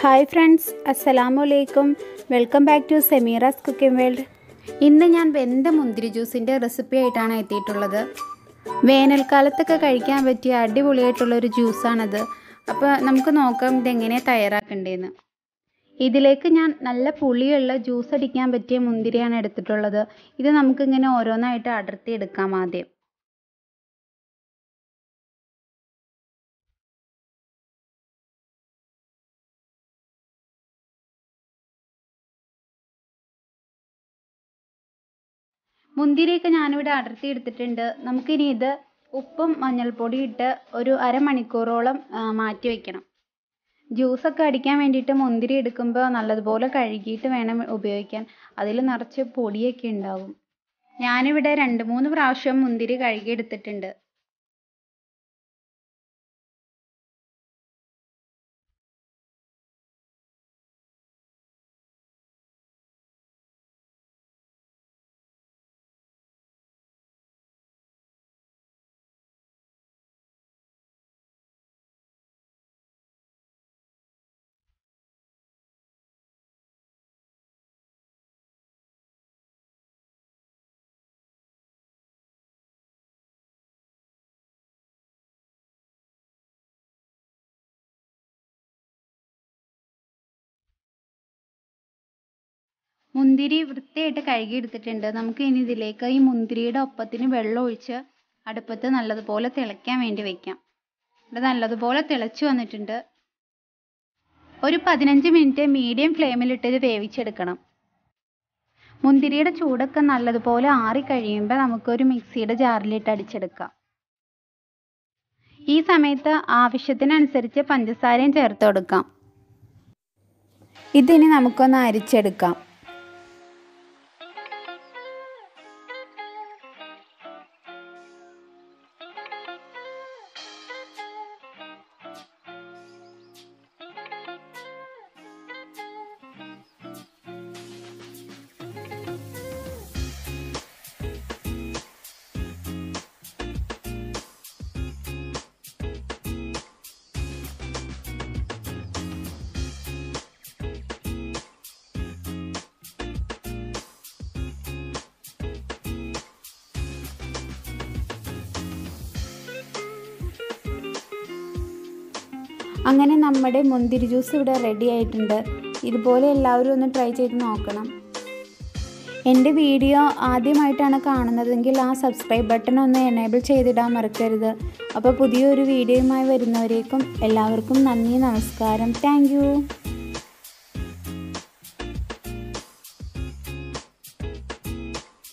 Hi friends, അസ്സലാമു അലൈക്കും. Welcome back to Sameera's cooking world. ഇന്ന് ഞാൻ വെന്ത മുന്തിരി ജ്യൂസിൻ്റെ റെസിപ്പി ആയിട്ടാണ് എത്തിയിട്ടുള്ളത്. വേനൽക്കാലത്തൊക്കെ കഴിക്കാൻ പറ്റിയ അടിപൊളിയായിട്ടുള്ളൊരു ജ്യൂസാണത്. അപ്പോൾ നമുക്ക് നോക്കാം ഇതെങ്ങനെ തയ്യാറാക്കേണ്ടതെന്ന്. ഇതിലേക്ക് ഞാൻ നല്ല പുളിയുള്ള ജ്യൂസ് അടിക്കാൻ പറ്റിയ മുന്തിരിയാണ് എടുത്തിട്ടുള്ളത്. ഇത് നമുക്കിങ്ങനെ ഓരോന്നായിട്ട് അടർത്തി എടുക്കാം. ആദ്യം മുന്തിരിയൊക്കെ ഞാനിവിടെ അടർത്തി എടുത്തിട്ടുണ്ട്. നമുക്കിനി ഇത് ഉപ്പും മഞ്ഞൾപ്പൊടി ഇട്ട് ഒരു അരമണിക്കൂറോളം മാറ്റി വയ്ക്കണം. ജ്യൂസൊക്കെ അടിക്കാൻ വേണ്ടിയിട്ട് മുന്തിരി എടുക്കുമ്പോൾ നല്ലതുപോലെ കഴുകിയിട്ട് വേണം ഉപയോഗിക്കാൻ. അതിൽ നിറച്ച് പൊടിയൊക്കെ ഉണ്ടാവും. ഞാനിവിടെ 2-3 പ്രാവശ്യം മുന്തിരി കഴുകിയെടുത്തിട്ടുണ്ട്. മുന്തിരി വൃത്തിയായിട്ട് കഴുകിയെടുത്തിട്ടുണ്ട്. നമുക്ക് ഇനി ഇതിലേക്ക് ഈ മുന്തിരിയുടെ ഒപ്പത്തിന് വെള്ളം ഒഴിച്ച് അടുപ്പത്ത് നല്ലതുപോലെ തിളയ്ക്കാൻ വേണ്ടി വയ്ക്കാം. ഇത് നല്ലതുപോലെ തിളച്ചു വന്നിട്ടുണ്ട്. ഒരു 15 മിനിറ്റ് മീഡിയം ഫ്ലെയിമിലിട്ട് ഇത് വേവിച്ചെടുക്കണം. മുന്തിരിയുടെ ചൂടൊക്കെ നല്ലതുപോലെ ആറി കഴിയുമ്പോൾ നമുക്കൊരു മിക്സിയുടെ ജാറിലിട്ട് അടിച്ചെടുക്കാം. ഈ സമയത്ത് ആവശ്യത്തിനനുസരിച്ച് പഞ്ചസാരയും ചേർത്ത് കൊടുക്കാം. ഇതിനി നമുക്കൊന്ന് അരിച്ചെടുക്കാം. അങ്ങനെ നമ്മുടെ മുന്തിരി ജ്യൂസ് ഇവിടെ റെഡി ആയിട്ടുണ്ട്. ഇതുപോലെ എല്ലാവരും ഒന്ന് ട്രൈ ചെയ്ത് നോക്കണം. എൻ്റെ വീഡിയോ ആദ്യമായിട്ടാണ് കാണുന്നതെങ്കിൽ ആ സബ്സ്ക്രൈബ് ബട്ടൺ ഒന്ന് എനേബിൾ ചെയ്തിടാൻ മറക്കരുത്. അപ്പോൾ പുതിയൊരു വീഡിയോയുമായി വരുന്നവരേക്കും എല്ലാവർക്കും നന്ദി, നമസ്കാരം. Thank you.